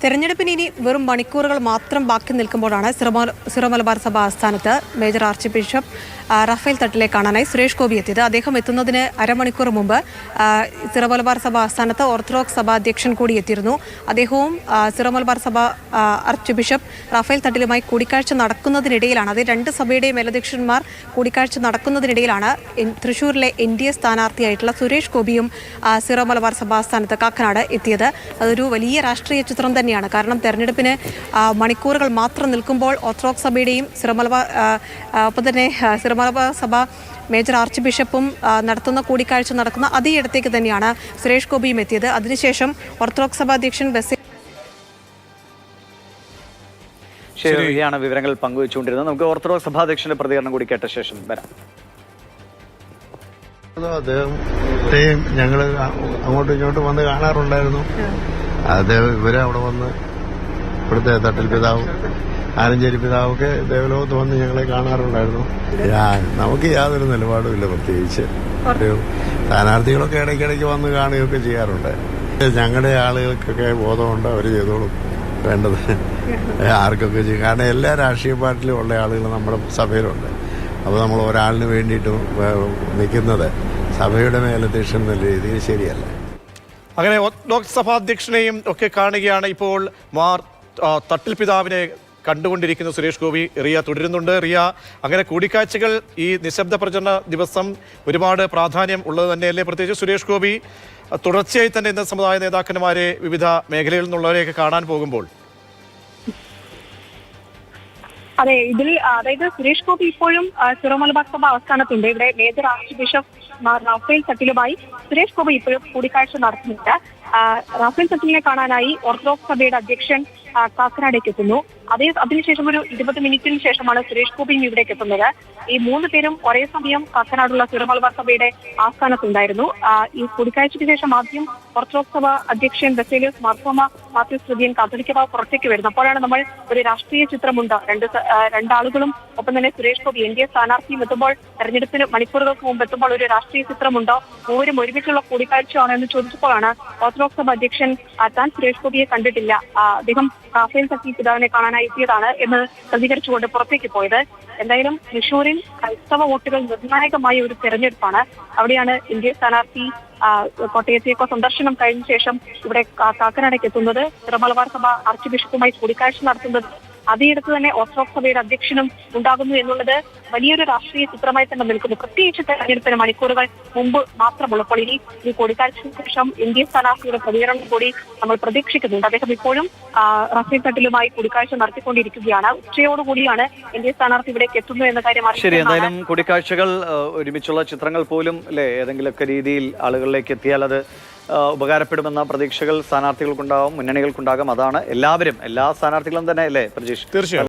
തെരഞ്ഞെടുപ്പിന് ഇനി വെറും മണിക്കൂറുകൾ മാത്രം ബാക്കി നിൽക്കുമ്പോഴാണ് സിറോ മലബാർ സഭ ആസ്ഥാനത്ത് മേജർ ആർച്ച് ബിഷപ്പ് റാഫേൽ തട്ടിലെ കാണാനായി സുരേഷ് ഗോപി എത്തിയത്. അദ്ദേഹം എത്തുന്നതിന് അരമണിക്കൂർ മുമ്പ് സിറോ മലബാർ സഭ ആസ്ഥാനത്ത് ഓർത്തഡോക്സ് സഭ അധ്യക്ഷൻ കൂടി എത്തിയിരുന്നു. അദ്ദേഹവും സിറോ മലബാർ സഭ ആർച്ച് ബിഷപ്പ് റാഫേൽ തട്ടിലുമായി കൂടിക്കാഴ്ച നടക്കുന്നതിനിടയിലാണ്, അത് രണ്ട് സഭയുടെയും മേലധ്യക്ഷന്മാർ കൂടിക്കാഴ്ച നടക്കുന്നതിനിടയിലാണ് തൃശ്ശൂരിലെ NDA സ്ഥാനാർത്ഥിയായിട്ടുള്ള സുരേഷ് ഗോപിയും സിറോ മലബാർ സഭ ആസ്ഥാനത്ത് കാക്കനാട് എത്തിയത്. അതൊരു വലിയ രാഷ്ട്രീയ ചിത്രം തന്നെയാണ്. കാരണം തെരഞ്ഞെടുപ്പിന് മണിക്കൂറുകൾ മാത്രം നിൽക്കുമ്പോൾ ഓർത്തഡോക്സ് സഭയുടെയും ഒപ്പം തന്നെ സിറോ മലബാർ സഭ മേജർ ആർച്ച് ബിഷപ്പും നടത്തുന്ന കൂടിക്കാഴ്ച നടക്കുന്ന അതേ ഇടത്തേക്ക് തന്നെയാണ് സുരേഷ് ഗോപിയും എത്തിയത്. അതിനുശേഷം ഓർത്തഡോക്സ് സഭ അധ്യക്ഷൻ ശരിയാണ് വിവരങ്ങൾ പങ്കുവെച്ചുകൊണ്ടിരുന്നത്. നമുക്ക് ഓർത്തഡോക്സ് സഭാധ്യക്ഷന്റെ പ്രതികരണം കൂടി കേട്ട ശേഷം വരാം. അദ്ദേഹത്തെയും ഞങ്ങൾ അങ്ങോട്ടും ഇങ്ങോട്ടും വന്ന് കാണാറുണ്ടായിരുന്നു. അദ്ദേഹം ഇവരെ അവിടെ വന്ന് ഇവിടുത്തെ തട്ടിൽ പിതാവും ആലഞ്ചേരി പിതാവൊക്കെ ദേവലോകത്ത് വന്ന് ഞങ്ങളെ കാണാറുണ്ടായിരുന്നു. നമുക്ക് യാതൊരു നിലപാടും ഇല്ല. പ്രത്യേകിച്ച് സ്ഥാനാർത്ഥികളൊക്കെ ഇടയ്ക്കിടയ്ക്ക് വന്ന് കാണുകയൊക്കെ ചെയ്യാറുണ്ട്. ഞങ്ങളുടെ ആളുകൾക്കൊക്കെ ബോധമുണ്ട്, അവർ ചെയ്തോളും വേണ്ടത് ആർക്കൊക്കെ ചെയ്യും. കാരണം എല്ലാ രാഷ്ട്രീയ പാർട്ടിയിലും ഉള്ള ആളുകൾ നമ്മുടെ സഭയിലുണ്ട്. അപ്പോൾ നമ്മൾ ഒരാളിന് വേണ്ടിയിട്ട് നിൽക്കുന്നത് സഭയുടെ മേലധ്യക്ഷൻ എന്നുള്ള രീതിയിൽ ശരിയല്ല. അങ്ങനെ ഓർത്തഡോക്സ് സഭാധ്യക്ഷനെയും ഒക്കെ കാണുകയാണ് ഇപ്പോൾ തട്ടിൽ പിതാവിനെ കണ്ടുകൊണ്ടിരിക്കുന്ന സുരേഷ് ഗോപി. റിയ തുടരുന്നുണ്ട്. റിയ, അങ്ങനെ കൂടിക്കാഴ്ചകൾ ഈ നിശബ്ദ പ്രചരണ ദിവസം ഒരുപാട് പ്രാധാന്യം ഉള്ളത് തന്നെയല്ലേ? പ്രത്യേകിച്ച് സുരേഷ് ഗോപി തുടർച്ചയായി തന്നെ ഇന്ന് സമുദായ നേതാക്കന്മാരെ വിവിധ മേഖലകളിൽ നിന്നുള്ളവരെയൊക്കെ കാണാൻ പോകുമ്പോൾ അതെ, ഇതിൽ അതായത് സുരേഷ് ഗോപി ഇപ്പോഴും സിറോ മലബാർ സഭ ആസ്ഥാനത്തുണ്ട്. ഇവിടെ മേജർ ആർച്ച് ബിഷപ്പ് റാഫേൽ തട്ടിലുമായി സുരേഷ് ഗോപി ഇപ്പോഴും കൂടിക്കാഴ്ച നടത്തുന്നുണ്ട്. റാഫേൽ തട്ടിലിനെ കാണാനായി ഓർത്തഡോക്സ് സഭയുടെ അധ്യക്ഷൻ കാക്കനാടേക്ക് എത്തുന്നു. അതിനുശേഷം ഒരു 20 മിനിറ്റിന് ശേഷമാണ് സുരേഷ് ഗോപിയും ഇവിടേക്ക് എത്തുന്നത്. ഈ 3 പേരും ഒരേ സമയം കാക്കനാടുള്ള സിറോ മലബാർ സഭയുടെ ആസ്ഥാനത്തുണ്ടായിരുന്നു. ഈ കൂടിക്കാഴ്ചയ്ക്ക് ശേഷം ആദ്യം ഓർത്തഡോക്സ് സഭ അധ്യക്ഷൻ ബസേലിയോസ് മാർത്തോമ മാത്യൂസ് തൃതീയൻ കാത്തോലിക്ക ബാവ പുറത്തേക്ക് വരുന്നത്. അപ്പോഴാണ് നമ്മൾ ഒരു രാഷ്ട്രീയ ചിത്രമുണ്ട്. രണ്ടാളുകളും ഒപ്പം തന്നെ സുരേഷ് ഗോപി NDA സ്ഥാനാർത്ഥിയും എത്തുമ്പോൾ, തെരഞ്ഞെടുപ്പിന് മണിക്കൂറുകൾക്ക് മുമ്പ് എത്തുമ്പോൾ ഒരു രാഷ്ട്രീയ ചിത്രമുണ്ടോ, മൂവരും ഒരുമിച്ചുള്ള കൂടിക്കാഴ്ചയാണോ എന്ന് ചോദിച്ചപ്പോഴാണ് ഓർത്തഡോക്സ് സഭ അധ്യക്ഷൻ താൻ സുരേഷ് ഗോപിയെ കണ്ടിട്ടില്ല, അദ്ദേഹം റാഫേൽ തട്ടി പിതാവിനെ കാണാനായി എത്തിയതാണ് എന്ന് പ്രതികരിച്ചുകൊണ്ട് പുറത്തേക്ക് പോയത്. എന്തായാലും തൃശ്ശൂരിൽ ക്രൈസ്തവ വോട്ടുകൾ നിർണായകമായ ഒരു തെരഞ്ഞെടുപ്പാണ്. അവിടെയാണ് NDA സ്ഥാനാർത്ഥി കോട്ടയത്തേക്കോ സന്ദർശനം കഴിഞ്ഞ ശേഷം ഇവിടെ കാക്കനാടേക്ക് എത്തുന്നത്, സിറോ മലബാർ സഭ ആർച്ച് ബിഷപ്പുമായി കൂടിക്കാഴ്ച നടത്തുന്നത്. അതേയിടത്ത് തന്നെ ഓർത്തഡോക്സ് സഭയുടെ അധ്യക്ഷനും ഉണ്ടാകുന്നു എന്നുള്ളത് വലിയൊരു രാഷ്ട്രീയ ചിത്രമായി തന്നെ നിൽക്കുന്നു. പ്രത്യേകിച്ച് തെരഞ്ഞെടുപ്പിന് മണിക്കൂറുകൾ മുമ്പ് മാത്രമുള്ളപ്പോൾ ഇനി ഈ കൂടിക്കാഴ്ചയ്ക്ക് ശേഷം NDA സ്ഥാനാർത്ഥിയുടെ പ്രതികരണം കൂടി നമ്മൾ പ്രതീക്ഷിക്കുന്നുണ്ട്. അദ്ദേഹം ഇപ്പോഴും റാഫേൽ തട്ടിലുമായി കൂടിക്കാഴ്ച നടത്തിക്കൊണ്ടിരിക്കുകയാണ്. ഉച്ചയോടുകൂടിയാണ് NDA സ്ഥാനാർത്ഥി ഇവിടേക്ക് എത്തുന്നു എന്ന കാര്യം ശരി. എന്തായാലും കൂടിക്കാഴ്ചകൾ ഒരുമിച്ചുള്ള ചിത്രങ്ങൾ പോലും അല്ലെ ഏതെങ്കിലുമൊക്കെ രീതിയിൽ ആളുകളിലേക്ക് എത്തിയാൽ അത് ഉപകാരപ്പെടുമെന്ന പ്രതീക്ഷകൾ സ്ഥാനാർത്ഥികൾക്കുണ്ടാകും, മുന്നണികൾക്കുണ്ടാകും. അതാണ് എല്ലാ സ്ഥാനാർത്ഥികളും തന്നെ അല്ലേ പ്രജീഷ്? തീർച്ചയായും.